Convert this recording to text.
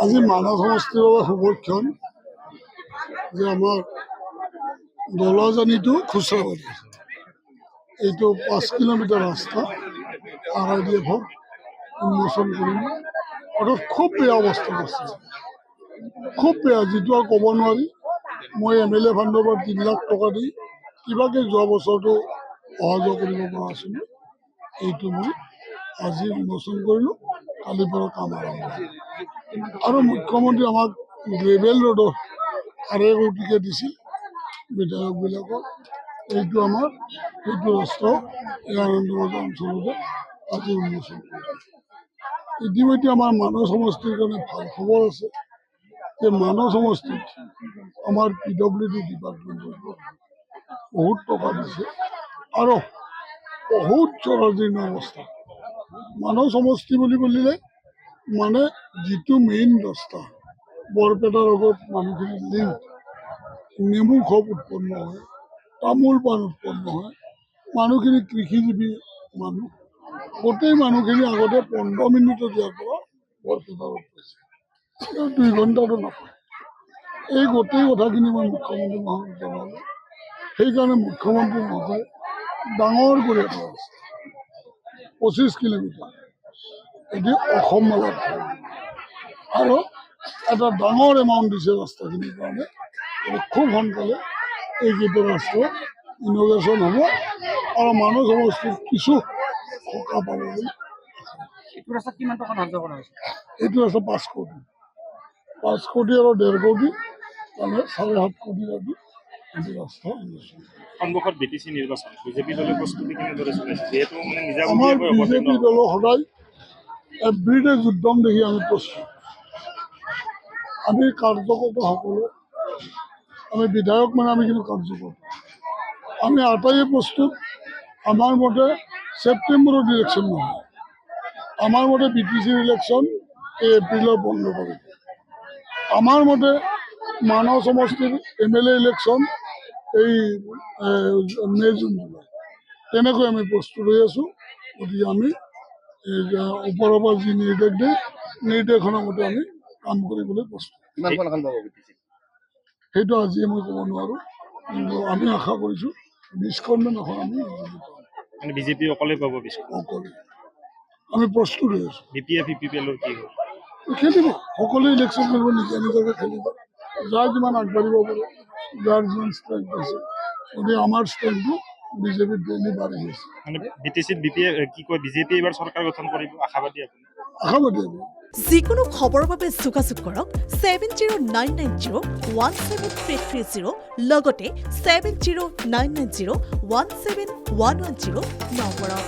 আজি মানৱ সমষ্টিৰ বাবে শুভক্ষণ যে আমাৰ দলজানীটো খুচৰাবাৰী এইটো 5 কিলোমিটাৰ ৰাস্তা RIDF উন্মোচন কৰিম অৰ্থাৎ খুব বেয়া অৱস্থাত আছে, খুব বেয়া, যিটো আৰু ক'ব নোৱাৰি। মই MLA ফাণ্ডৰ পৰা 3 লাখ টকা দি কিবাকে যোৱা বছৰটো অহা যোৱা কৰিব পৰা আছিলোঁ, এইটো মই আজি উন্মোচন কৰিলোঁ, কালিৰ পৰা কাম আৰম্ভ হ'ব। আৰু মুখ্যমন্ত্ৰী আমাক গ্ৰেভেল ৰোডৰ 2.5 কোটিকে দিছিল বিধায়কবিলাকক, এইটো আমাৰ সেইটো ৰাস্তা এই আনন্দবজাৰ অঞ্চলতে আজি উন্মোচন কৰিলোঁ। ইতিমধ্যে আমাৰ মানৱ সমষ্টিৰ কাৰণে ভাল খবৰ আছে যে মানৱ সমষ্টিত আমাৰ PWD ডিপাৰ্টমেণ্টৰ বহুত টকা দিছে আৰু বহুত জৰাজীৰ্ণ অৱস্থা। মানৱ সমষ্টি বুলি বুলিলে মানে যিটো মেইন ৰাস্তা বৰপেটাৰ লগত মানুহখিনি লিংক, নেমু খোপ উৎপন্ন হয়, তামোল পাণ উৎপন্ন হয়, মানুহখিনি কৃষিজীৱী মানুহ, গোটেই মানুহখিনি আগতে 15 মিনিটত ইয়াৰ পৰা বৰপেটাত পাইছে, 2 ঘণ্টাটো নাপায়। এই গোটেই কথাখিনি মই মুখ্যমন্ত্ৰী মহোদয়ক জনালোঁ। সেইকাৰণে মুখ্যমন্ত্ৰী মহোদয় ডাঙৰ কৰি এটা ৰাস্তা 25 কিলোমিটাৰ এটি অসম মালাত আৰু এটা ডাঙৰ এমাউণ্ট দিছে ৰাস্তাখিনিৰ কাৰণে। খুব সোনকালে এইকেইটা ৰাস্তা ইন'ভেশ্যন হ'ব আৰু মানৱ সমষ্টিৰ কিছু সকাহ পাব বুলি। এইটো ৰাস্তাত কিমান টকা ধাৰ্য কৰা হৈছে? এইটো ৰাস্তা 5 কোটি, 5 কোটি আৰু 1.5 কোটি, মানে 7.5 কোটি লাগি এইটো ৰাস্তা উন্মোচন। সন্মুখত BTC নিৰ্বাচন, বিজেপি দলে প্ৰস্তুতি কেনেদৰে চলাইছে? যিহেতু মানে আমাৰ বিজেপি দলৰ সদায় এভৰিডে যুদ্ধম দেখি আমি প্ৰস্তুত। আমি কাৰ্যকৰ্তা সকলো, আমি বিধায়ক মানে আমি কিন্তু কাৰ্যকৰ্তা, আমি আটাইয়ে প্ৰস্তুত। আমাৰ মতে ছেপ্টেম্বৰত ইলেকশ্যন নহয়, আমাৰ মতে BTCৰ ইলেকশ্যন এই এপ্ৰিলৰ 15 তাৰিখ, আমাৰ মতে মানৱ সমষ্টিৰ MLA ইলেকশ্যন এই মে' জুন জুলাই, তেনেকৈ আমি প্ৰস্তুত হৈ আছোঁ। গতিকে আমি ওপৰৰ পৰা যি নিৰ্দেশ দিয়ে নিৰ্দেশনৰ মতে আমি কাম কৰিবলৈ প্ৰস্তুত। সেইটো আজিয়ে মই ক'ব নোৱাৰোঁ, কিন্তু আমি আশা কৰিছোঁ 20খনমান আসন আমি মানে বিজেপি অকলে পাব? অকলে আমি প্ৰস্তুত হৈ আছোঁ। BPF EPPLৰ কি হ'ল? খেলিব, সকলোৱে ইলেকশ্যন কৰিব, নিজে নিজকে খেলিব, যাৰ যিমান আগবাঢ়িব পাৰে, যাৰ যিমান ষ্ট্ৰেংথ আছে। গতিকে আমাৰ ষ্ট্ৰেংথটো বিজেপিত ডেইলি বাঢ়ি আছে। মানে BTCত বিজেপি এইবাৰ চৰকাৰ গঠন কৰিব, আশাবাদী আপুনি? আশাবাদী আমি। যিকোনো খবৰৰ বাবে যোগাযোগ কৰক 7099017330 লগতে 7099017110 নম্বৰত।